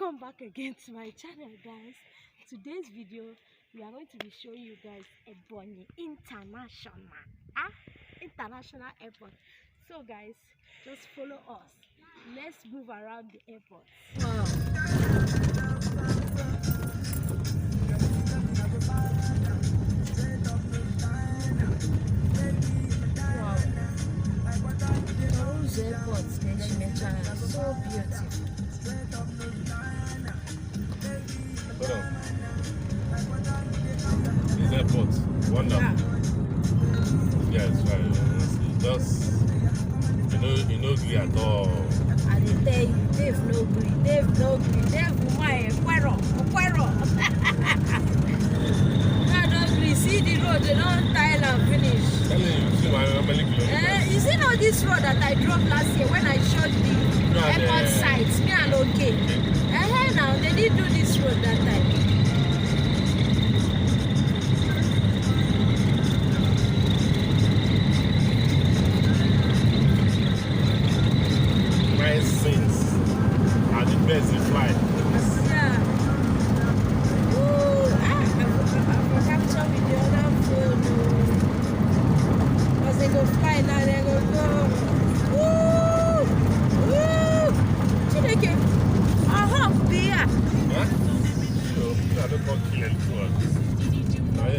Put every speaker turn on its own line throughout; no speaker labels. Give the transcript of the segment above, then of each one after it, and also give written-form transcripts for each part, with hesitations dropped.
Welcome back again to my channel, guys. Today's video we are going to be showing you guys Eboh international airport. So guys, just follow us. Let's move around the airport. Wow. Those airports, so beautiful.
These airports, wonderful. Yeah, it's right. Just, you know, agree at all.
I didn't tell you, Dave no agree. Dave my Quero. No, don't agree. See the road, they don't tile and finish.
Tell you, see my Abakaliki.
You see now this road that I drove last year when I showed the airport sites, me and okay. Now they didn't do this road that time.
My sins are the best in flight.
Yeah. Ooh, I capture with the other phone. Because they go fly now, they go. Chineke.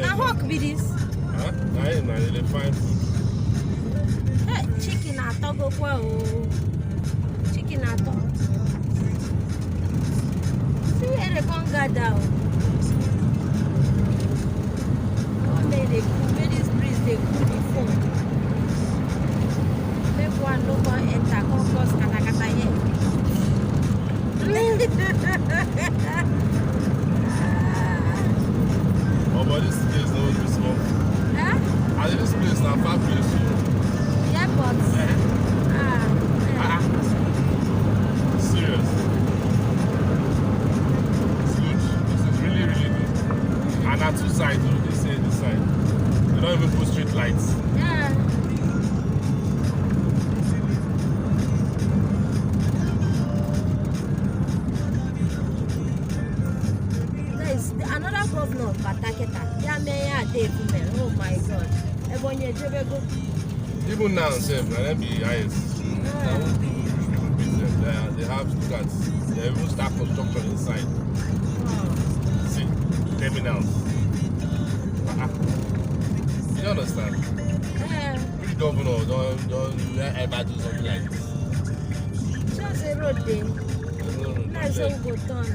Now hawk be this.
Huh? They find food.
Hey, chicken ato go kwa o. Chicken ato. See where they come gather. One day they cool, where this breeze they cool the phone. Make one no go enter, come cause kata here.
Oh, but this place no be small.
Huh?
And this place now far place.
The airport.
Serious. It's good. This is really, really good. And at two sides, they say this side. They don't even put street lights.
Yeah. Another governor of Bataketa, Aino MAYA. Oh my God.
Even now, let me be honest. They have students. They even start construction inside.
Wow.
See, terminals. You understand?
Yeah.
The governor don't ever do something like this.
Just a road there. That's how we go turn.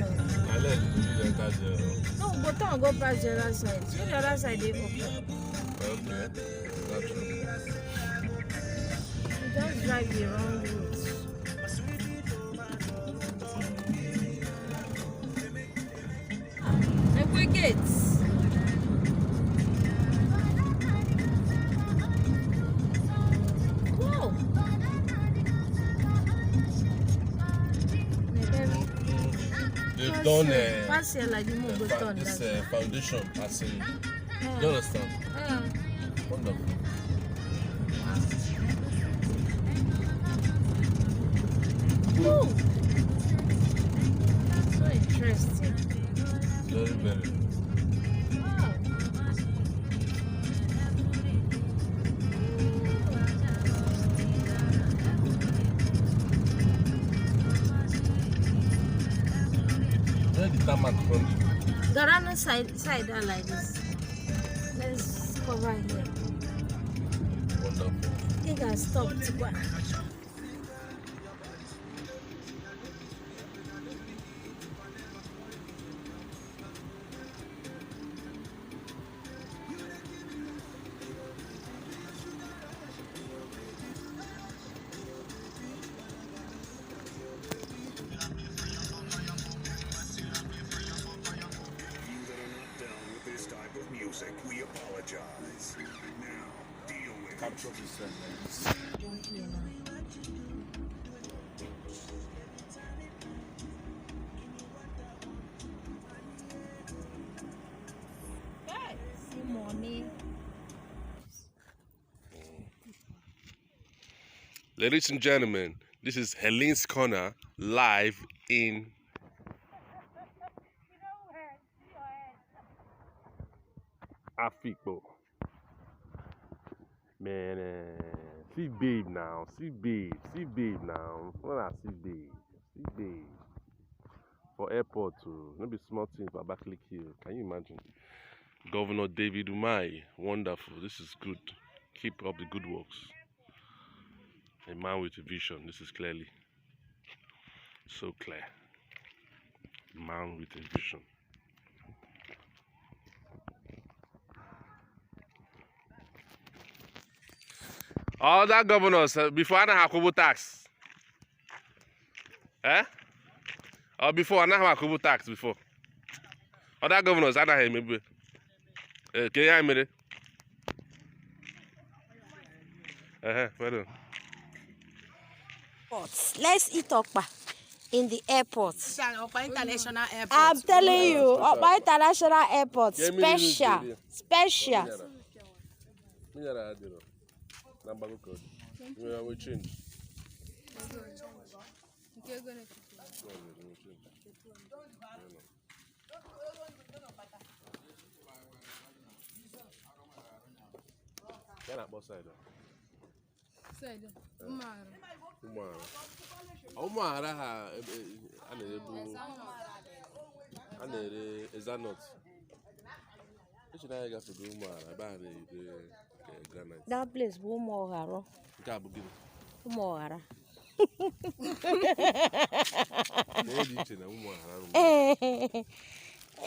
I let you enter there.
No, go turn, go past the other side. See the other side, they open.
Okay, that's true.
You just drive the wrong route. And quick gates. Whoa.
They've done
this
foundation as in, you understand? Wonderful.
Ooh. So interesting.
Very, very.
Wow.
Where the tarmac from?
The running side are like this. Let's cover here.
Wonderful.
You can stop to go.
We apologize. Now, deal with
Capture this
See money.
Ladies and gentlemen, this is Helene's Corner live in Afikpo. Man, see babe now. See babe now. When I see babe. For airport too. No be small thing for Abakaliki. Can you imagine? Governor David Umai, wonderful. This is good. Keep up the good works. A man with a vision. This is clearly so clear. Man with a vision. All that governors before I have to tax. Eh? Or before I have to tax before. Other governors I have maybe. Can you hear me? Well
Let's eat okpa in the airport.
Okpa International Airport.
I'm telling you, Okpa International Airport, special.
Number code. We change. Can I boss side?
Side.
Umara ha anere ezanot. Echina ga to do umara ba na granite.
That place bụ Ụmụọghara.
Nke a bụ gịnị?
Ụmụọghara.
Na-eji iche na Ụmụọghara rụ.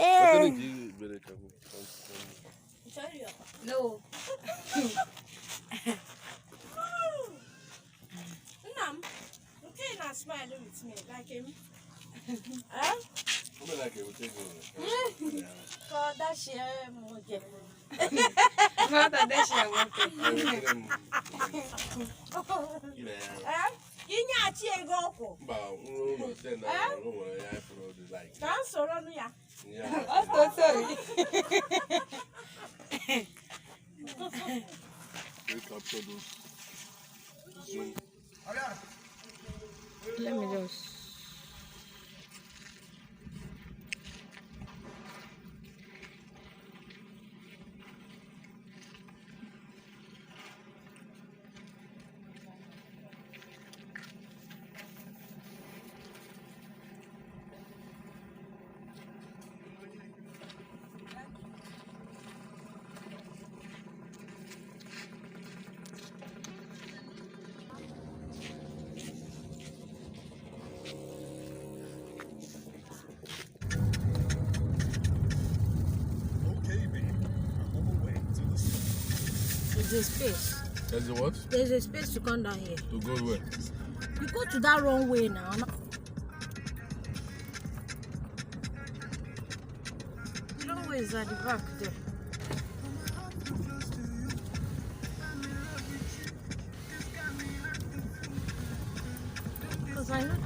Ọtụtụ nke ị bere ka hụ.
No. Nnam, okay na smile with me like him. Eh?
Come like it, we take it.
God, that's your moje.
Not a dash.
Inya achi ego ọkụ.
Mba, ụlọ send na ụlọ ya for the like.
Ka soro nu ya.
Oh, sorry.
We capture those. Zoom.
Let me just. There's a space.
There's a what?
There's a space to come down here.
To go where?
You go to that runway now. The runway is at the back there. Because I know.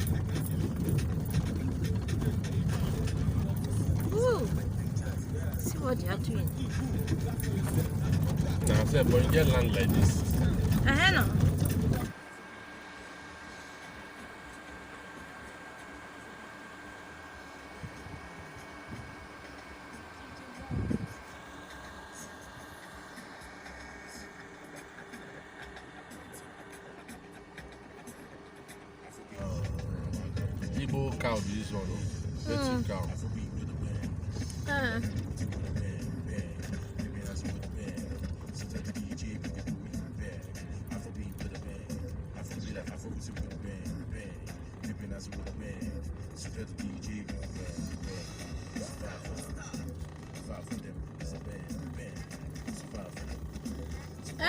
Ooh. See what they are doing.
Now, I said, when you get land like this.
No.
Eboh cow be this one, native cow.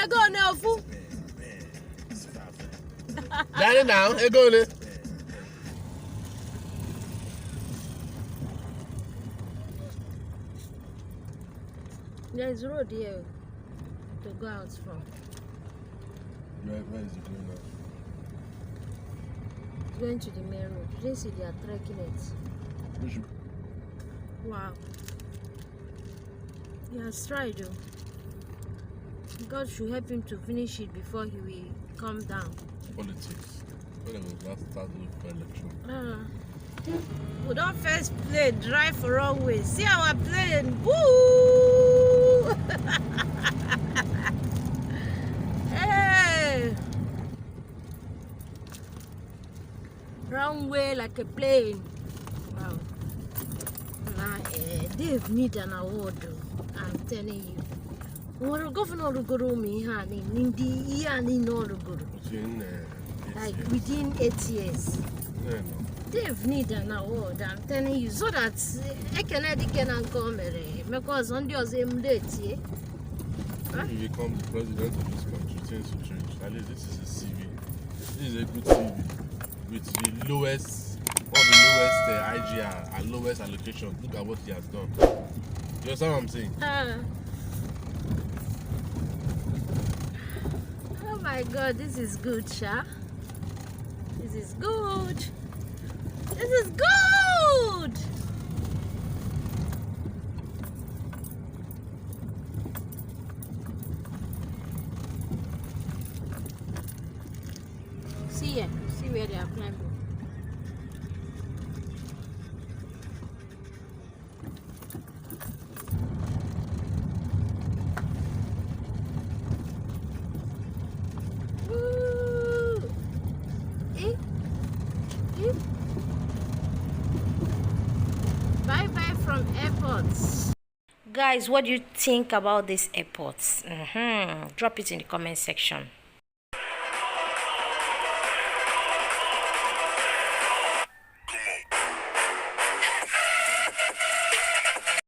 Ego no fu.
Daddy now, ego le.
There's road here to go out from.
Where is it going now?
Going to the main road. You didn't see they are trekking it. Wow. He has tried though. God should help him to finish it before he will come down.
Politics. When it was last start for election.
We don't first play drive for runway. See our plane. Woo! Hey. Runway like a plane. Wow. Now, Dave need an award, I'm telling you. What a governor Ruguru me, honey, Nindi, Yanni, no Ruguru. Like within 8 years.
Yeah, no.
Dave need an award, I'm telling you, so that I can come because on your same date, yeah.
If you become the president of this country, things will change. At least this is a CV. This is a good CV with the lowest, one of the lowest IGR and lowest allocation. Look at what he has done. You understand what I'm saying?
Oh my God, this is good, Sha. This is good. This is good. See where they are climbing. Bye bye from airports. Guys, what do you think about these airports? Drop it in the comment section.